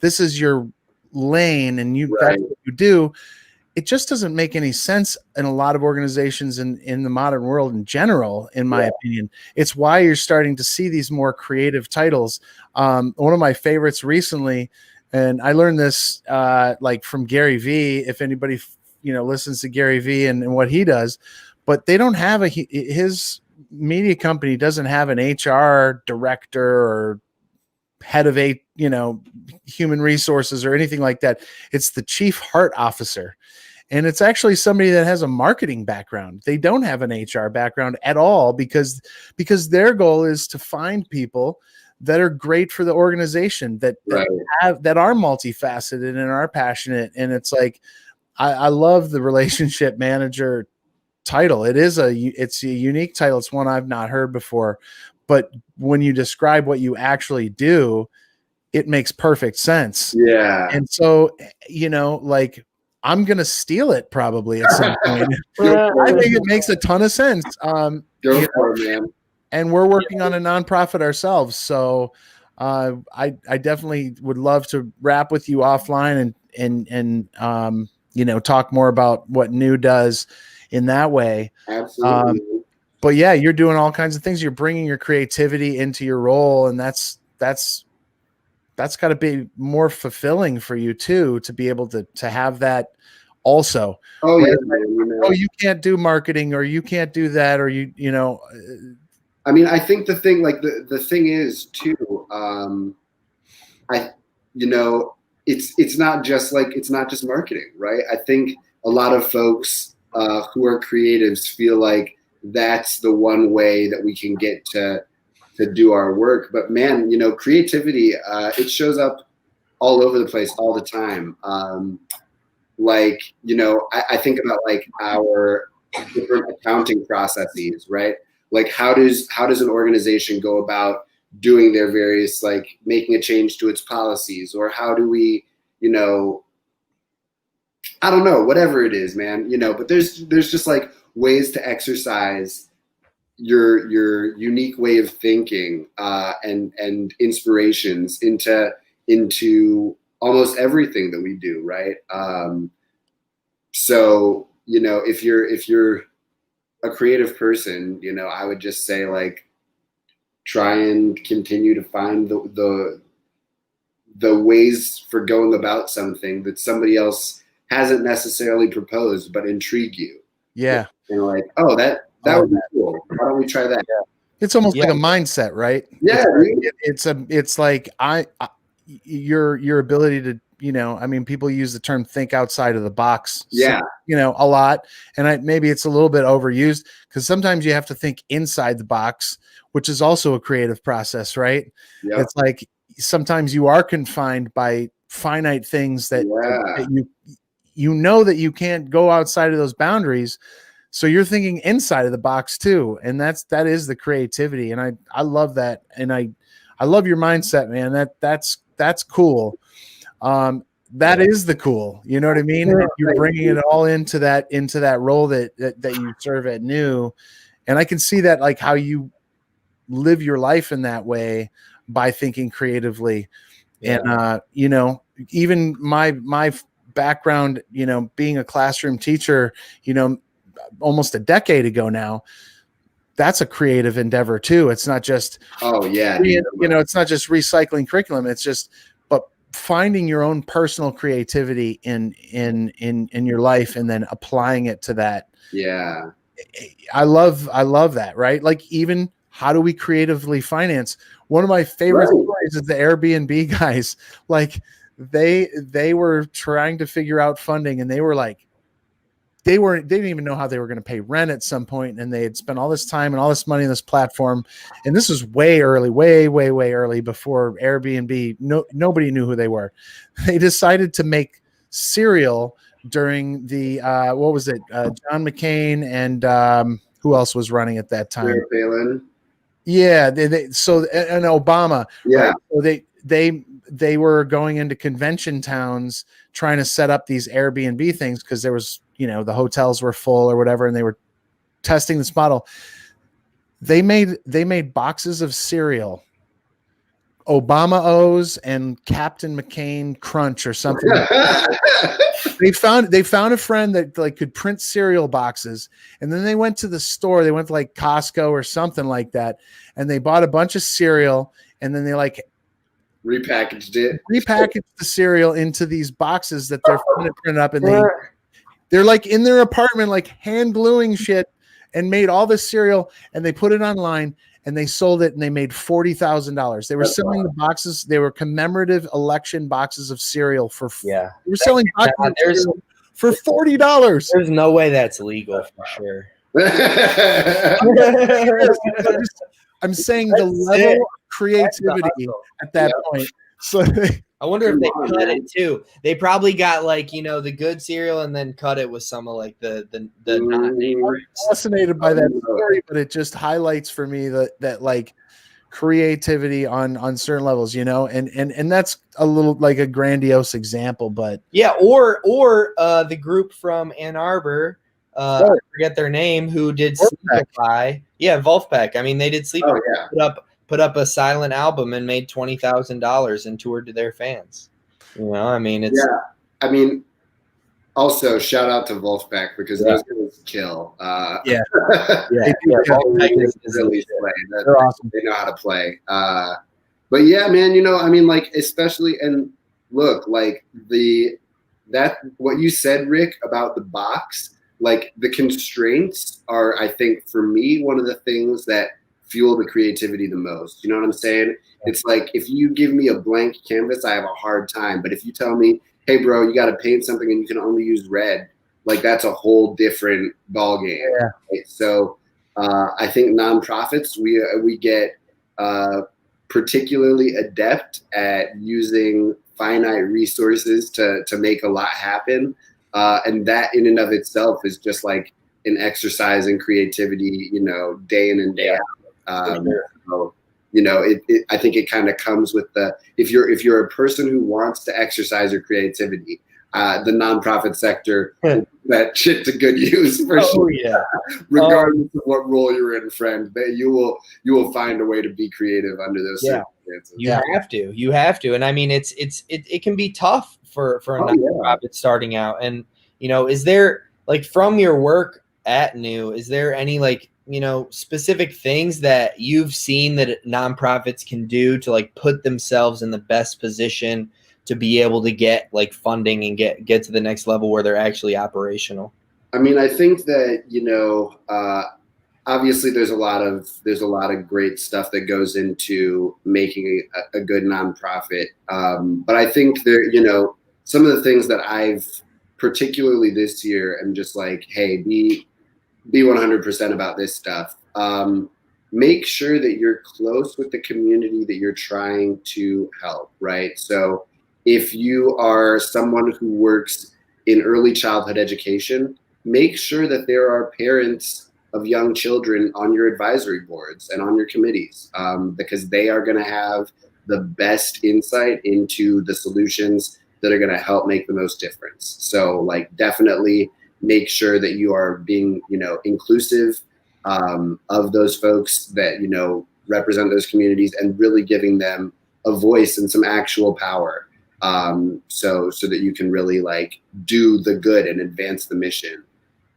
is your lane and that's what you do, it just doesn't make any sense in a lot of organizations in the modern world in general, in my opinion. It's why you're starting to see these more creative titles. One of my favorites recently, and I learned this like from Gary Vee, if anybody listens to Gary Vee and what he does, but they don't have his media company doesn't have an HR director or head of human resources or anything like that. It's the chief heart officer. And it's actually somebody that has a marketing background. They don't have an HR background at all because their goal is to find people that are great for the organization, that are multifaceted and are passionate. And it's like, I love the relationship manager title. It's a unique title. It's one I've not heard before, but when you describe what you actually do, it makes perfect sense. Yeah. And so, like I'm gonna steal it probably at some point. I think it makes a ton of sense. Go for it, man. And we're working on a nonprofit ourselves, so I definitely would love to wrap with you offline and talk more about what New does in that way. Absolutely. But yeah, you're doing all kinds of things. You're bringing your creativity into your role, and that's got to be more fulfilling for you too, to be able to have that also. Oh yeah. Oh, you can't do marketing, or you can't do that, or I mean, I think the thing, like the thing is too, it's not just marketing, right? I think a lot of folks who are creatives feel like that's the one way that we can get to do our work. But man, creativity, it shows up all over the place all the time. I think about like our different accounting processes, right? Like how does an organization go about doing their various, like making a change to its policies, or how do we, I don't know, whatever it is, man, but there's just like ways to exercise your unique way of thinking and inspirations into almost everything that we do, right? So if you're a creative person, I would just say, like, try and continue to find the ways for going about something that somebody else hasn't necessarily proposed but intrigue you. Yeah. And like, oh, that would be cool. Why don't we try that? It's almost like a mindset, right? Yeah. It's like your ability to, people use the term think outside of the box. Yeah. A lot. And maybe it's a little bit overused, because sometimes you have to think inside the box, which is also a creative process, right? Yep. It's like sometimes you are confined by finite things that that you can't go outside of those boundaries. So you're thinking inside of the box too. And that is the creativity. And I love that. And I love your mindset, man. That's cool. That is the cool, you know what I mean? Yeah, you're bringing it all into that role that you serve at New. And I can see that, like, how you live your life in that way by thinking creatively. Yeah. And, even my background, being a classroom teacher, almost a decade ago now, that's a creative endeavor too. It's not just, it's not just recycling curriculum. It's just, but finding your own personal creativity in your life and then applying it to that. Yeah. I love that. Right. Like, even how do we creatively finance? One of my favorite stories is the Airbnb guys. Like, they were trying to figure out funding, and they were like, they didn't even know how they were going to pay rent at some point, and they had spent all this time and all this money on this platform. And this was way early, way early, before Airbnb. Nobody knew who they were. They decided to make cereal during the what was it? John McCain and who else was running at that time? Sarah Palin. Yeah, and Obama. Yeah. Right? So they were going into convention towns trying to set up these Airbnb things, because there was, the hotels were full or whatever, and they were testing this model. They made boxes of cereal, Obama O's and Captain McCain Crunch or something. They found a friend that, like, could print cereal boxes, and then they went to the store. They went to, like, Costco or something like that, and they bought a bunch of cereal, and then they, like, repackaged the cereal into these boxes that they're printing up, and they're like in their apartment, like, hand gluing shit, and made all this cereal, and they put it online, and they sold it, and they made $40,000. They were selling the boxes. They were commemorative election boxes of cereal they were selling boxes for $40. There's no way that's legal, for sure. I'm saying the level of creativity at that point. So I wonder if they cut it too. They probably got, like, the good cereal and then cut it with some of, like, the not name. I'm fascinated by that story, but it just highlights for me that like, creativity on certain levels, you know, and that's a little like a grandiose example, but yeah, or the group from Ann Arbor, I forget their name, who did Sleepify. Yeah, Wolfpack. I mean, they did Sleepify. Oh, yeah. Put up a silent album and made $20,000 and toured to their fans. You know, I mean, it's I mean, also shout out to Wolfpack because those guys kill. Yeah. Wolfpack is really play. They're awesome. They know how to play. But yeah, man, you know, I mean, like, especially, and look, like what you said, Rick, about the box, like the constraints are, I think, for me, one of the things that fuel the creativity the most. You know what I'm saying? It's like, if you give me a blank canvas, I have a hard time. But if you tell me, hey, bro, you got to paint something and you can only use red, like that's a whole different ballgame. Yeah. Right? So I think nonprofits, we get particularly adept at using finite resources to make a lot happen. And that in and of itself is just like an exercise in creativity, you know, day in and day out. So, you know, I think it kind of comes with if you're a person who wants to exercise your creativity, the nonprofit sector will put that shit to good use for sure. Yeah. Regardless of what role you're in, friend, you will find a way to be creative under those circumstances. You have to, and I mean, it can be tough for a nonprofit starting out. And you know, is there, like, from your work at New, is there any, like, you know, specific things that you've seen that nonprofits can do to, like, put themselves in the best position to be able to get, like, funding and get to the next level where they're actually operational? I mean, I think that, you know, obviously there's a lot of great stuff that goes into making a good nonprofit. But I think there, you know, some of the things that I've particularly this year, I'm just like, hey, be 100% about this stuff. Make sure that you're close with the community that you're trying to help, right? So if you are someone who works in early childhood education, make sure that there are parents of young children on your advisory boards and on your committees, because they are going to have the best insight into the solutions that are going to help make the most difference. So, like, definitely make sure that you are being, you know, inclusive of those folks that, you know, represent those communities, and really giving them a voice and some actual power, so that you can really, like, do the good and advance the mission.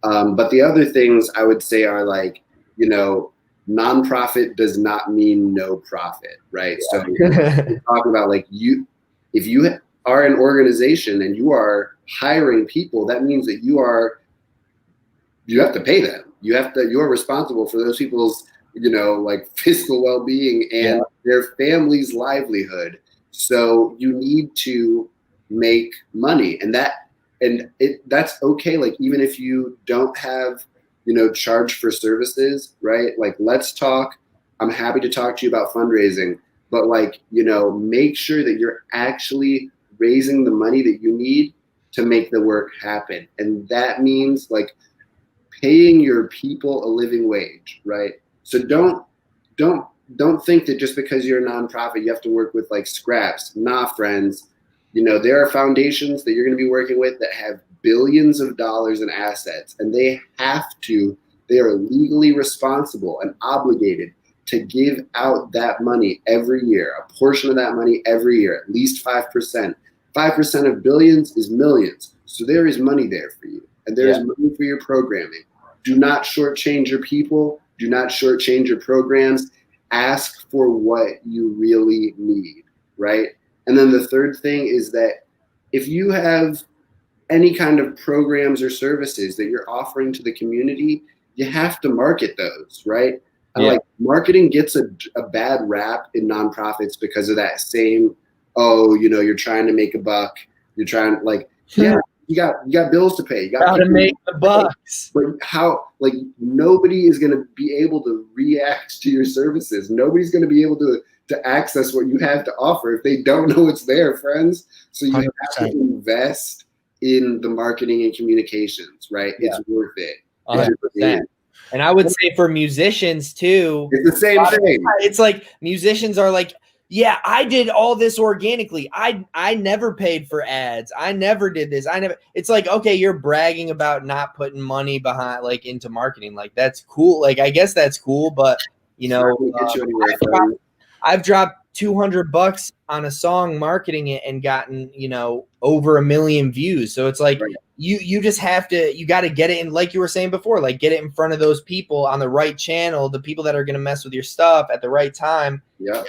But the other things I would say are, like, you know, nonprofit does not mean no profit, right? Yeah. So we're talking about, like, if you are an organization and you are hiring people, that means that you have to pay them. You are responsible for those people's, you know, like, fiscal well-being and their family's livelihood. So you need to make money, and that's okay. Like, even if you don't have, you know, charge for services, right? Like, let's talk. I'm happy to talk to you about fundraising, but, like, you know, make sure that you're actually raising the money that you need to make the work happen. And that means, like, paying your people a living wage, right? So don't think that just because you're a nonprofit, you have to work with, like, scraps. Nah, friends. You know, there are foundations that you're going to be working with that have billions of dollars in assets, and they are legally responsible and obligated to give out that money every year, a portion of that money every year, at least 5%. 5% of billions is millions. So there is money there for you, and there is money for your programming. Do not shortchange your people. Do not shortchange your programs. Ask for what you really need, right? And then the third thing is that if you have any kind of programs or services that you're offering to the community, you have to market those, right? Yeah. Like, marketing gets a bad rap in nonprofits because of that same, oh, you know, you're trying to make a buck. You're trying, like, yeah, you got bills to pay. You got to make the bucks. But how, like, nobody is going to be able to react to your services. Nobody's going to be able to access what you have to offer if they don't know it's there, friends. So you 100%. Have to invest in the marketing and communications, right? Yeah. It's worth it. 100%. And I would say for musicians too, It's the same thing. It's like musicians are like, yeah, I did all this organically. I never paid for ads. I never did this. It's like, okay, you're bragging about not putting money behind, like, into marketing. Like, that's cool. Like, I guess that's cool, but you know, I've dropped $200 on a song marketing it and gotten, you know, over 1 million views. So it's like, you just have to, you got to get it in, like you were saying before, like get it in front of those people on the right channel, the people that are going to mess with your stuff at the right time. Yeah.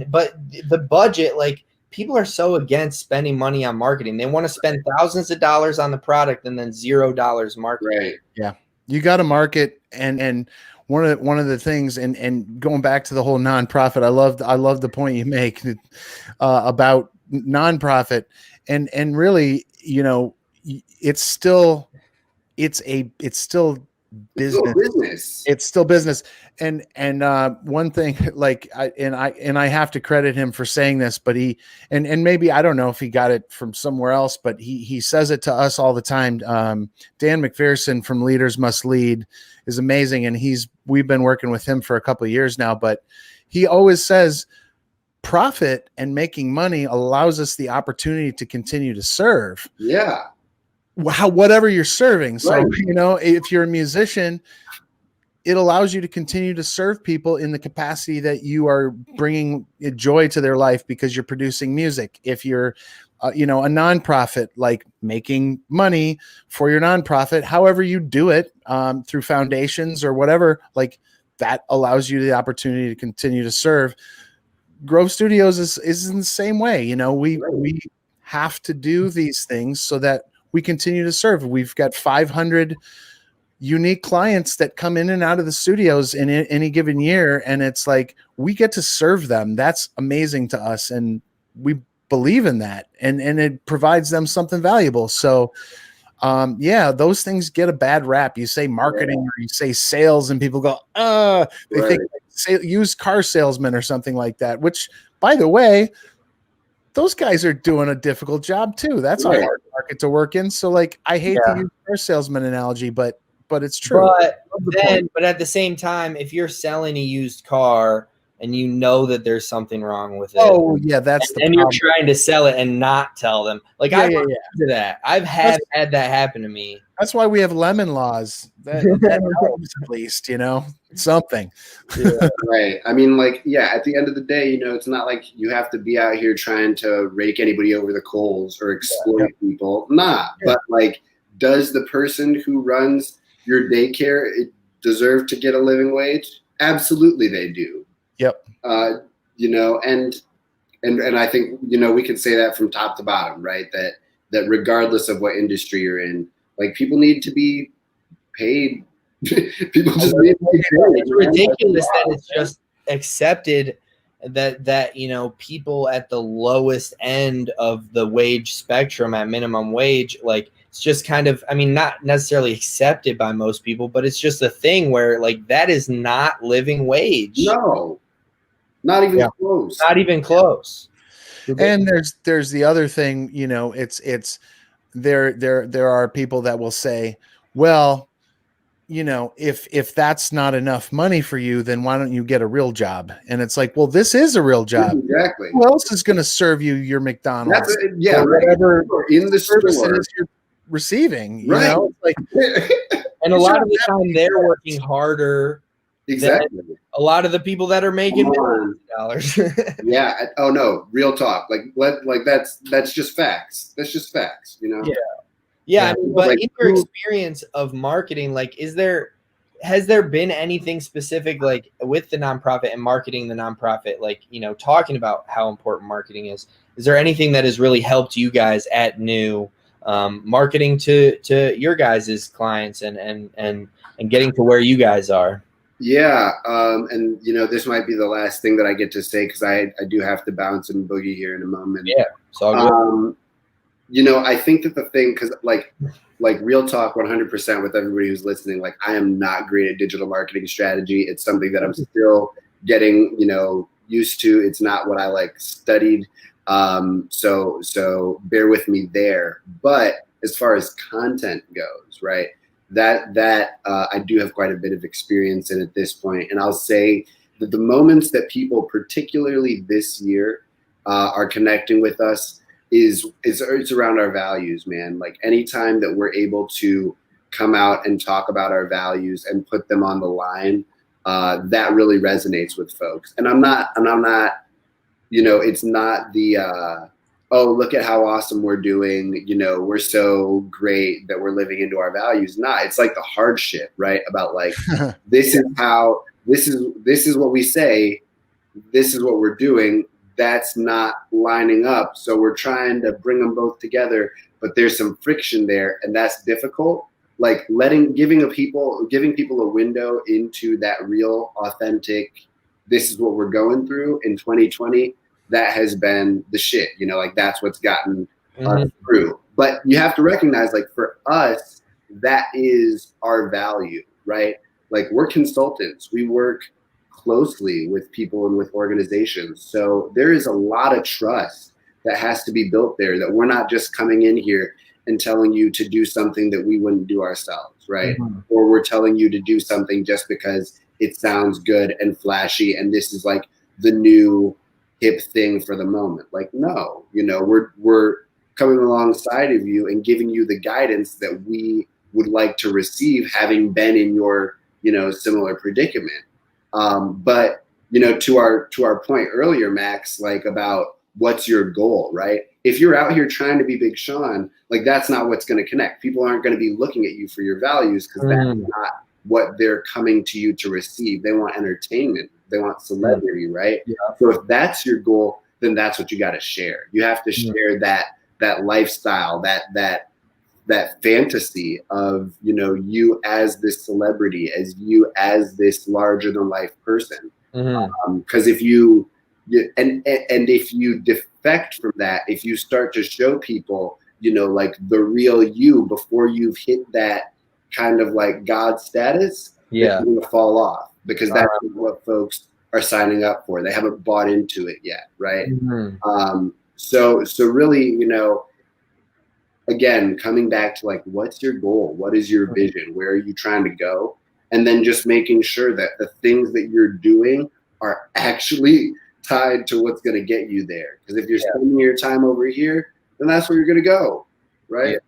But the budget, like, people are so against spending money on marketing. They want to spend thousands of dollars on the product and then $0 marketing. Right. Yeah. You got to market. And one of the things, and going back to the whole nonprofit, I love the point you make about nonprofit, and really, you know, it's still business. It's still business. And one thing, like, I have to credit him for saying this, but he, and maybe, I don't know if he got it from somewhere else, but he says it to us all the time. Dan McPherson from Leaders Must Lead is amazing. And we've been working with him for a couple of years now, but he always says profit and making money allows us the opportunity to continue to serve. Yeah. Whatever you're serving. So, right. You know, if you're a musician, it allows you to continue to serve people in the capacity that you are bringing joy to their life because you're producing music. If you're, you know, a nonprofit, like making money for your nonprofit, however you do it, through foundations or whatever, like that allows you the opportunity to continue to serve. Grove Studios is in the same way. You know, we have to do these things so that we continue to serve. We've got 500 unique clients that come in and out of the studios in any given year. And it's like, we get to serve them. That's amazing to us. And we believe in that. And it provides them something valuable. So, yeah, those things get a bad rap. You say marketing or you say sales and people go, they think like used car salesman or something like that, which, by the way, those guys are doing a difficult job too. That's a hard market to work in. So, like, I hate to use car salesman analogy, but it's true. But at the same time, if you're selling a used car and you know that there's something wrong with it, and you're trying to sell it and not tell them, like, I've that. I've had that happen to me. That's why we have lemon laws. That helps, at least, you know, something. Yeah. Right. I mean, like, at the end of the day, you know, it's not like you have to be out here trying to rake anybody over the coals or exploit people. But like, does the person who runs your daycare deserve to get a living wage? Absolutely, they do. Yep. You know, and I think, you know, we can say that from top to bottom, right? That regardless of what industry you're in, like, people need to be paid. People just need to be paid. It's ridiculous that it's just accepted that you know, people at the lowest end of the wage spectrum at minimum wage, like, it's just kind of, I mean, not necessarily accepted by most people, but it's just a thing where, like, that is not living wage. No, not even close. Not even close. And there's the other thing, you know, it's there are people that will say, well, you know, if that's not enough money for you, then why don't you get a real job? And it's like, well, this is a real job. Exactly. Who else is going to serve you your McDonald's? Whatever in the service store it is you're receiving. You know, like, and a lot of the time they're working harder. Exactly. A lot of the people that are making millions of dollars. Oh no, real talk. Like that's just facts. That's just facts. You know. Yeah. I mean, but like, in your experience of marketing, like, has there been anything specific, like, with the nonprofit and marketing the nonprofit, like, you know, talking about how important marketing is? Is there anything that has really helped you guys at New marketing to your guys' clients and getting to where you guys are? Yeah, and you know, this might be the last thing that I get to say because I do have to bounce and boogie here in a moment. Yeah, it's all good. You know, I think that the thing, because like real talk, 100% with everybody who's listening, like, I am not great at digital marketing strategy. It's something that I'm still getting, you know, used to. It's not what I like studied. So bear with me there. But as far as content goes, right? that I do have quite a bit of experience in at this point. And I'll say that the moments that people, particularly this year, are connecting with us it's around our values, man. Like anytime that we're able to come out and talk about our values and put them on the line, that really resonates with folks. And I'm not, it's not the, oh, look at how awesome we're doing. We're so great that we're living into our values. Nah, it's like the hardship, right? About like, this is what we say. This is what we're doing. That's not lining up. So we're trying to bring them both together, but there's some friction there, and that's difficult. Like giving people a window into that real, authentic, this is what we're going through in 2020. That has been the shit, like that's what's gotten us through. But you have to recognize, like for us, that is our value, right? Like we're consultants. We work closely with people and with organizations. So there is a lot of trust that has to be built there, that we're not just coming in here and telling you to do something that we wouldn't do ourselves, right? Or we're telling you to do something just because it sounds good and flashy and this is like the new hip thing for the moment. Like, no, we're coming alongside of you and giving you the guidance that we would like to receive, having been in your, similar predicament. But to our point earlier, Max, like about what's your goal, right? If you're out here trying to be Big Sean, like that's not what's going to connect. People aren't going to be looking at you for your values because that's not what they're coming to you to receive. They want entertainment. They want celebrity, right? Yeah. So if that's your goal, then that's what you got to share. You have to share that lifestyle, that fantasy of, you as this celebrity, as you as this larger than life person. Because if you defect from that, if you start to show people, like the real you before you've hit that kind of like God status, you're going to fall off because that's what folks are signing up for. They haven't bought into it yet, right? So really, again, coming back to like, what's your goal? What is your vision? Where are you trying to go? And then just making sure that the things that you're doing are actually tied to what's going to get you there. Because if you're spending your time over here, then that's where you're going to go, right?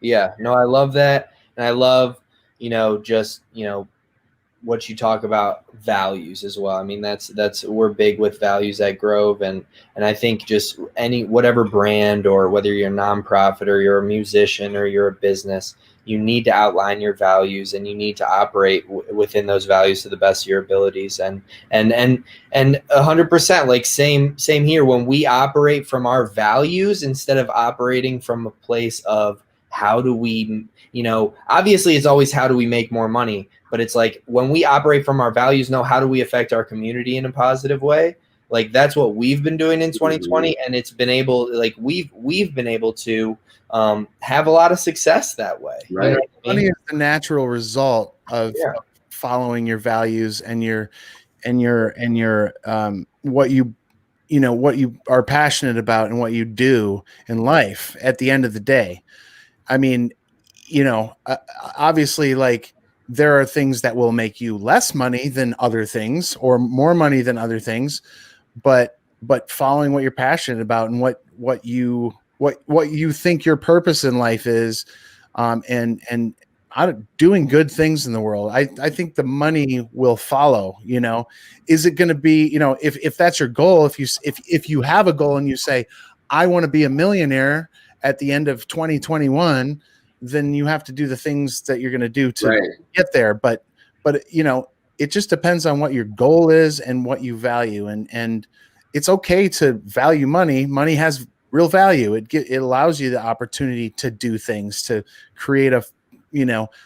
Yeah. No, I love that. And I love, just, what you talk about values as well. I mean, that's we're big with values at Grove, and I think just whatever brand, or whether you're a nonprofit or you're a musician or you're a business, you need to outline your values and you need to operate within those values to the best of your abilities. And 100%, like same here. When we operate from our values instead of operating from a place of how do we, obviously it's always how do we make more money, but it's like when we operate from our values, how do we affect our community in a positive way? Like that's what we've been doing in 2020, and it's been able, like we've been able to have a lot of success that way. Right. Money is the natural result of following your values and your what you are passionate about and what you do in life at the end of the day. I mean, obviously, like there are things that will make you less money than other things or more money than other things, but following what you're passionate about and what you think your purpose in life is, and doing good things in the world. I think the money will follow. Is it going to be, if that's your goal, if you have a goal and you say, I want to be a millionaire at the end of 2021, then you have to do the things that you're going to do to get there. But it just depends on what your goal is and what you value. And it's okay to value money. Money has real value. It allows you the opportunity to do things, to create a,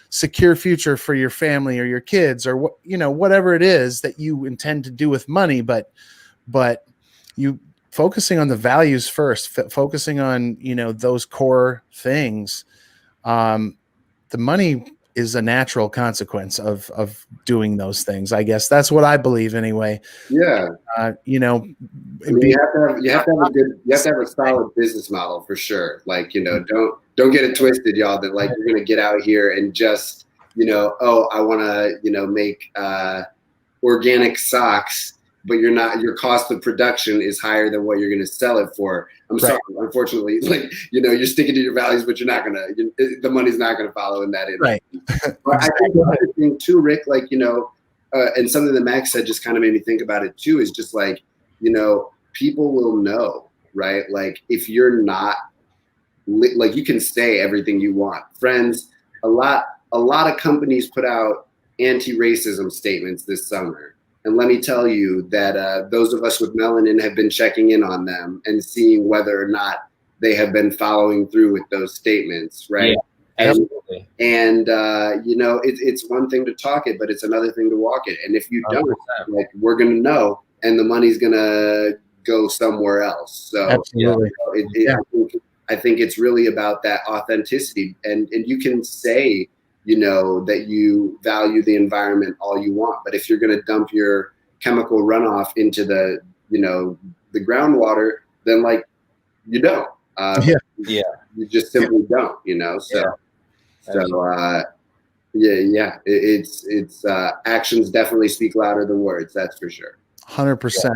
secure future for your family or your kids or whatever it is that you intend to do with money. But you focusing on the values first, focusing on, those core things. The money is a natural consequence of doing those things. I guess that's what I believe anyway. Yeah. You have to have a solid business model for sure. Like, don't get it twisted, y'all, that like you're going to get out here and just oh, I want to, make organic socks, but your cost of production is higher than what you're going to sell it for. I'm sorry, unfortunately, you're sticking to your values, but you're not going to, the money's not going to follow in that. Right. But I think the other thing too, Rick, and something that Max said just kind of made me think about it too, is just people will know, right? Like if you're not, you can say everything you want. Friends, a lot of companies put out anti-racism statements this summer. And let me tell you that those of us with melanin have been checking in on them and seeing whether or not they have been following through with those statements, right? Yeah, absolutely. And it's one thing to talk it, but it's another thing to walk it. And if you don't, 100%. we're going to know, and the money's going to go somewhere else. So absolutely. I think it's really about that authenticity, and you can say, that you value the environment all you want, but if you're going to dump your chemical runoff into the groundwater, then you don't. You just simply don't. It's actions definitely speak louder than words. That's for sure. 100%.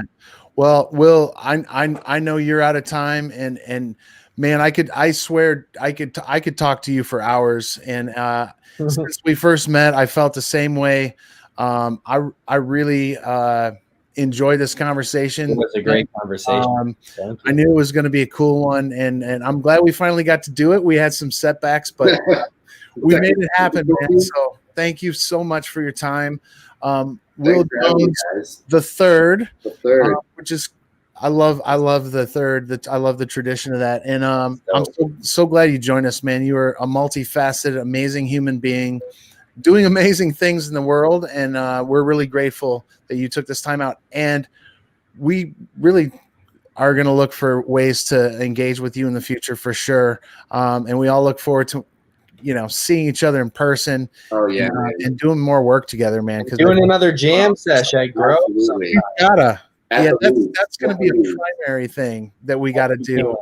Well, Will, I know you're out of time, and man, I swear I could talk to you for hours. And since we first met, I felt the same way. I really enjoyed this conversation. It was a great conversation. I knew it was going to be a cool one, and I'm glad we finally got to do it. We had some setbacks, but we made it happen, man. So thank you so much for your time. Will Jones the third, which is I love the third. I love the tradition of that, and I'm so glad you joined us, man. You are a multifaceted, amazing human being, doing amazing things in the world, and we're really grateful that you took this time out. And we really are going to look for ways to engage with you in the future for sure. And we all look forward to seeing each other in person. Oh yeah, and doing more work together, man. Because doing another jam session at Grove. You gotta. Yeah, that's going to be a primary thing that we got to do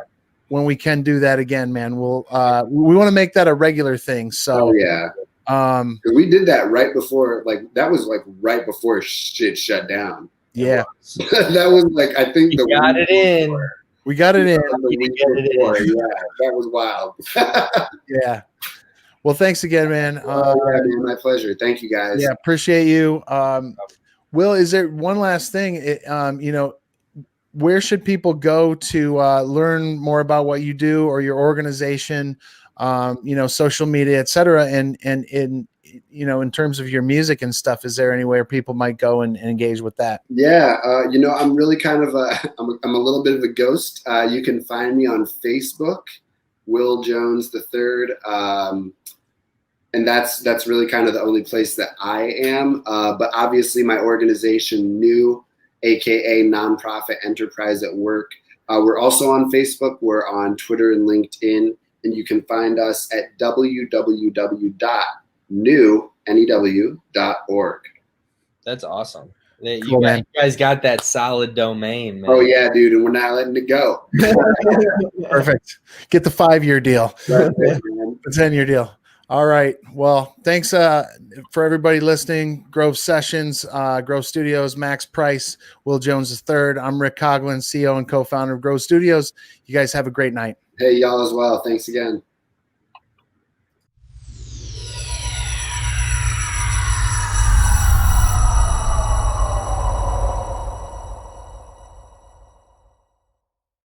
when we can do that again, man. We want to make that a regular thing. So we did that right before, that was right before shit shut down. Yeah, that was I think we got it in. We got it in. Yeah, that was wild. Yeah. Well, thanks again, man. Man, my pleasure. Thank you, guys. Yeah, appreciate you. Will, is there one last thing? Where should people go to learn more about what you do or your organization? Social media, et cetera, and in terms of your music and stuff, is there anywhere people might go and engage with that? Yeah, I'm really kind of I'm a little bit of a ghost. You can find me on Facebook, Will Jones the Third. And that's really kind of the only place that I am. But obviously my organization, New, AKA Nonprofit Enterprise at Work. We're also on Facebook. We're on Twitter and LinkedIn. And you can find us at www.new.org. That's awesome. Cool, you guys got that solid domain, man. Oh, yeah, dude. And we're not letting it go. Perfect. Get the 5-year deal. That's it, man. The 10-year deal. All right. Well, thanks for everybody listening. Grove Sessions, Grove Studios, Max Price, Will Jones III. I'm Rick Coughlin, CEO and co-founder of Grove Studios. You guys have a great night. Hey, y'all as well. Thanks again.